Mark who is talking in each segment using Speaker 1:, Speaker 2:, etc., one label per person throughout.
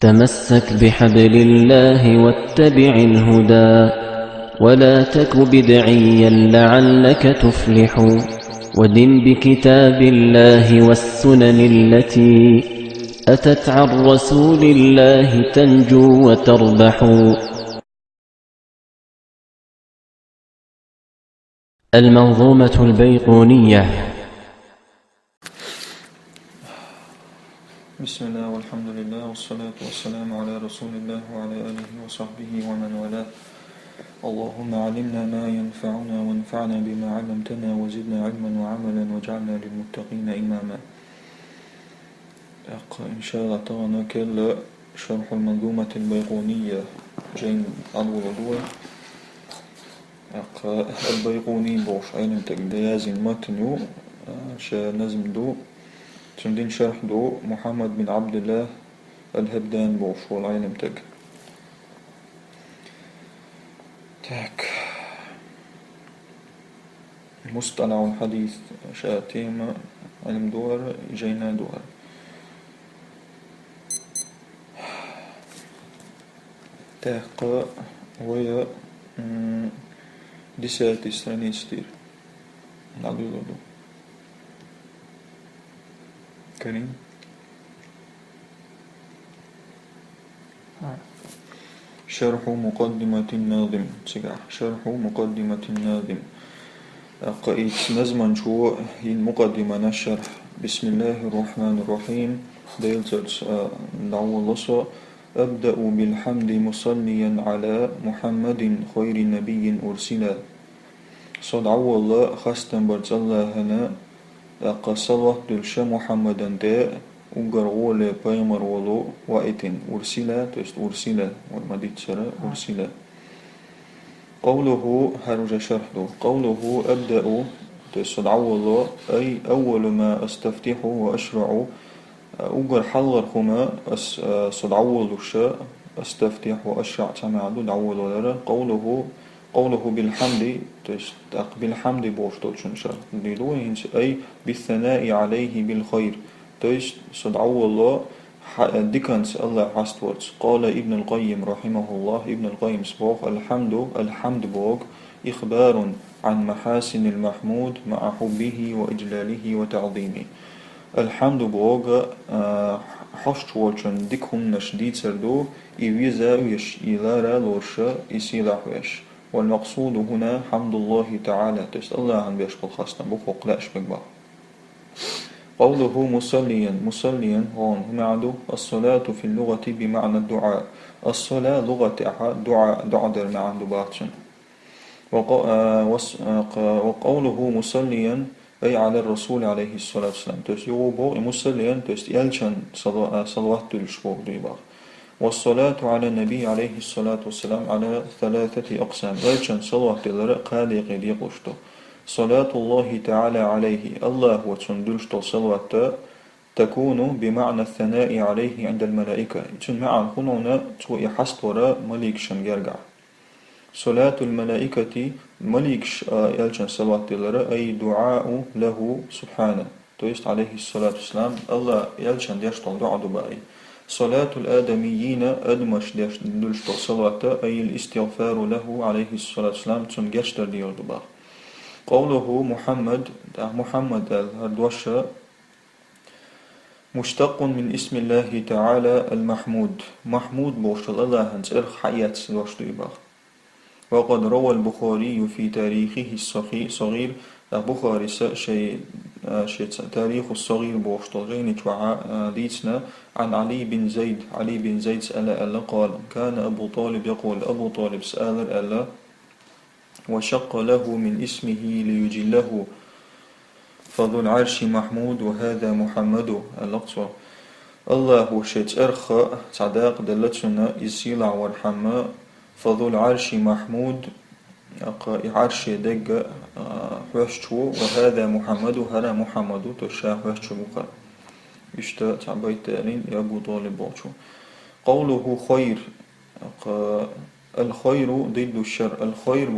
Speaker 1: تمسك بحبل الله واتبع الهدى ولا تك بدعيا لعلك تفلح ودن بكتاب الله والسنن التي أتت عن رسول الله تنجو وتربح. المنظومة البيقونية.
Speaker 2: بسم الله والحمد لله والصلاة والسلام على رسول الله وعلى آله وصحبه ومن والاه. اللهم علمنا ما ينفعنا وانفعنا بما علمتنا وزدنا علما وعملا واجعلنا للمتقين إماما. إن شاء الله تعالى كل شرح المنظومة البيقونية جين عضو الوضوء. البيقوني بوش علم تقدياز المتنو نزم دو تمدين شرح دو محمد بن عبد الله الهبدان بوش والعلم تاك مصطلح الحديث شاتيم علم دور جينا دور تاك ويا دساتي سراني ستير نعدو دو كريم شرح مقدمة الناظم شرح مقدمة الناظم قائد نزمن شو هي المقدمة نشرح. بسم الله الرحمن الرحيم ديلترس دعوة الله. أبدأ بالحمد مصليا على محمد خير نبي أرسلا. صدعو الله خستن برز الله هنا صلوات دلش محمدا دا وقرغول بايمر ولو وائتن أرسلا تست أرسلا والمديد سرى أرسلا. قوله هرج شرحه قوله أبدأ تستدعو الله أي أول ما أستفتح وأشرع أقر حلغر خما استدعو الله أستفتح وأشرع تمعدو دعو الله. قوله بالحمد بالحمد بوشتول شنشر أي بالثناء عليه بالخير صدعو الله ديكنس الله حستورتس. قال ابن القيم رحمه الله ابن القيم سبوغ الحمد بوغ إخبار عن محاسن المحمود مع حبه وإجلاله وتعظيمه. الحمد بوغ حشتورشن ديكهم نشديد سردو إيويزا ويش إلارا لورشا إسيلاحوش. والمقصود هنا حمد الله تعالى تست الله عن بيشبه خاصة بوخوق لا أشبك بها. قوله مصليا هون معدو الصلاة في اللغة بمعنى الدعاء. الصلاة لغة دعاء در معن دباتشن. وقوله مصليا أي على الرسول عليه الصلاة والسلام تست يوبو مصليا تست يلشن صلوات الشبوك ديبا. والصلاة على النبي عليه الصلاة والسلام على ثلاثة أقسام. يلشن صلوات قادق ديقشتو. صلاة الله تعالى عليه الله وتندلشتو صلوات تكون بمعنى الثناء عليه عند الملائكة. يتن معا هنا توئي حستورا مليك شنجرقع. صلاة الملائكة مليك يلشن صلوات أي دعاء له سبحانه تويست عليه الصلاة والسلام الله يلشن ديشتو دعاء دبائي. صلاة الآدميين أدمش دلشتو صلاة أي الاستغفار له عليه الصلاة والسلام تنجشتر ديال دبائي. قوله محمد الهردوشة مشتق من اسم الله تعالى المحمود. محمود بوشتل الله هنس إرخ حيات سلوشتو إباخ. وقد روى البخاري في تاريخه الصغير البخاري شيء تاريخ الصغير بوشتل غيني توعى ديتنا عن علي بن زيد سأل ألا قال كان أبو طالب يقول أبو طالب سأل ألا وشق له من اسمه ليجله فذو العرش محمود وهذا محمد الأقصى. الله شيت أرخ صداق دلتنا إسيلع ورحمة فذو العرش محمود عرش دق وشتو وهذا محمد هذا محمد تشاه وشتو بقى يشتا تعبيت تانين يا أبو طالب بوشو. قوله خير الخير ضد الشر. الخير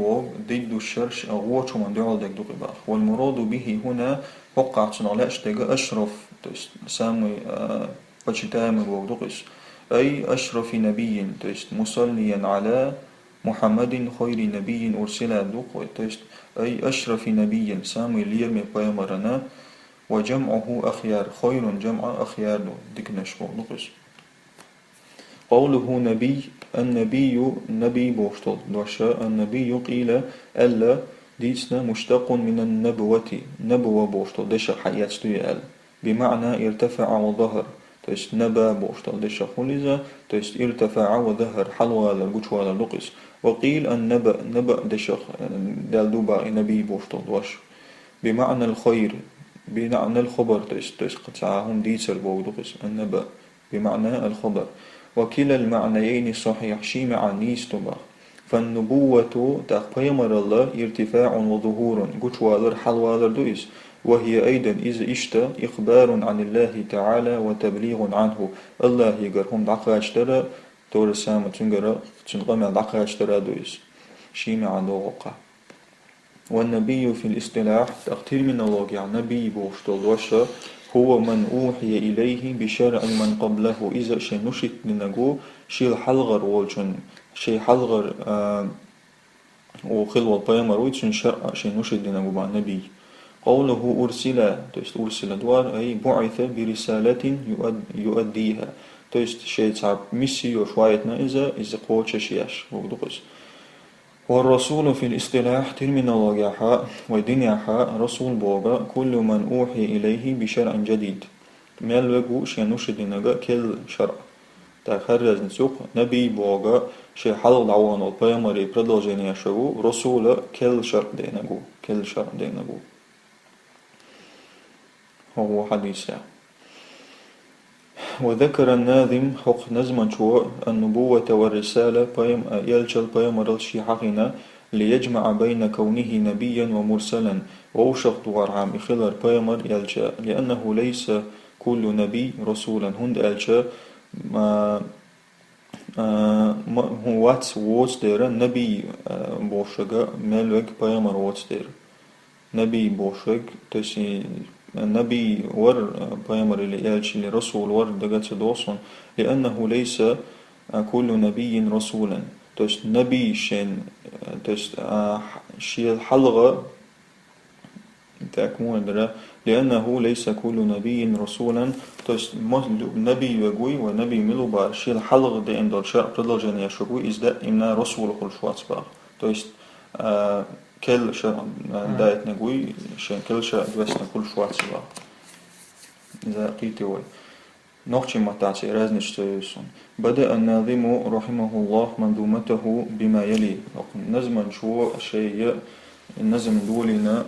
Speaker 2: ضد الشر أغوش من دعوة دك دقباخ. والمراد به هنا وقع صنعلاش دقا أشرف سامي بجتام وقدقش أي أشرف نبي مصليا على محمد خير نبي أرسل دوق أي أشرف نبي سامي لير من بيامرنا وجمعه أخيار خير جمع أخيار ديك نشبه نقص قوله نبي النبي نبي بوشتل دوشا النبي قيل ألا ديسنا مشتق من النبوة نبوة بوشتل دشا حيات ال بمعنى ارتفع وظهر نبا بوشتل دشا خلزة ارتفع وظهر حلوة للقشوة للقص وقيل النبأ نبأ دشا دالدوبا نبي بوشتل دوش بمعنى الخير بمعنى الخبر قد ساعهم ديسر بودقس النبأ بمعنى الخبر وكلا المعنيين صحيح شي معنى تبا فالنبوة تقيمر الله ارتفاع وظهور قشوالر حلوالر دويس وهي أيضا إذا إشتا إخبار عن الله تعالى وتبليغ عنه الله يقرهم دقاشترا تور السامة تنقر تنقمع دقاشترا دويس شي معنى وقع والنبي في الاصطلاح تقتير من الله يعني نبي بوشتل وشا هو من أوحي إليه بشرع من قبله إذا شي نشت لنقو شي الحلغر والجن شي حلغر وخل والبيامر ويتشن شرع شي نشت لنقو مع نبي قوله أرسل أرسل دوار أي بعث برسالة يؤديها شي تعب ميسي وشويتنا إذا قوتش شياش وقدقس والرسول في الاصطلاح ترمينولوجيا حاء ودنيا حاء رسول بوغا كل من أوحي إليه بشرع جديد مال وقو شي نشد نغا كل شرع تخرج نسوق نبي بوغا شي حلق دعوان والبيامري продолжение شو رسول كل شرع دينغو كل شرع دينغو هو حديث وذكر الناظم حق نزما شو النبوة والرسالة يلجل بيمر الشي حقنا ليجمع بين كونه نبيا ومرسلا ووشق دوار عام خلال بيمر يلجا لأنه ليس كل نبي رسولا هند ألجا ما هو واتس دير نبي بوشقا ملوك بيمر واتس دير نبي بوشق تسي النبي ور بيامر اللي يالش اللي رسول ور دقات دوصن لأنه ليس كل نبي رسولا نبي شين شي الحلقة تأكمون درا لأنه ليس كل نبي رسولا نبي يقوي ونبي ملو بار شي الحلقة دي عند الشرع تدل جانيا شقوي إزداء إمنا رسول كل شوات بار كل شيء دايت نقوي شين كل شيء دوسنا كل شوات سوا إذا قيتوي نوختي متاعتي رازنش تيسون بدأ الناظم رحمه الله منظومته بما يلي نزما شو شيء النزم دولنا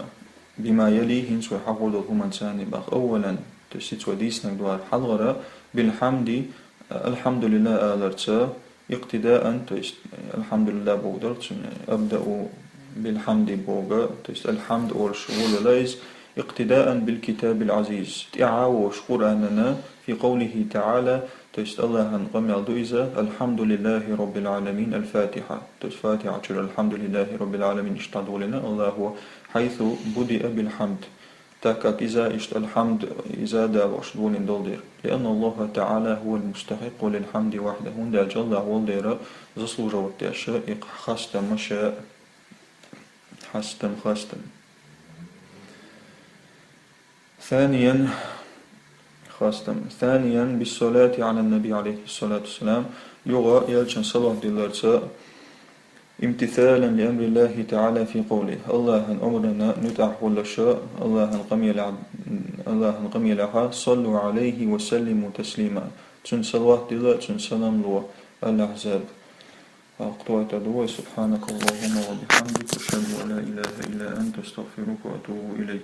Speaker 2: بما يلي هنسو يحول الهمان ثاني باق أولا تشتيت وديسنا دوار حلغرة بالحمد الحمد لله آلرتا اقتداء الحمد لله بودرت أبدأ بالحمد بوغا الحمد والشغول ليس اقتداء بالكتاب العزيز تعاوش قرآننا في قوله تعالى الله هنقم يالدوئزة الحمد لله رب العالمين الفاتحة فاتحة الحمد لله رب العالمين اشتادوا لنا الله هو حيث بدأ بالحمد تاكاك إذا الحمد إذا دا واشدون دولدير لأن الله تعالى هو المستحق للحمد وحده دا جل والدير زصل جوات أشياء خاستم مشاء خاستم ثانيا بالصلاة على النبي عليه الصلاة والسلام يغا يلشن صلاة دلرسا امتثالا لأمر الله تعالى في قوله الله أمرنا نتع كل شيء الله قمي لها صلوا عليه وسلموا تسليما تن صلوات دلر تن سلام لو الأحزاب أقطعت دعوة سبحانك اللهم وبحمدك أشهد أن لا إله إلا أنت أستغفرك وأتوب إليك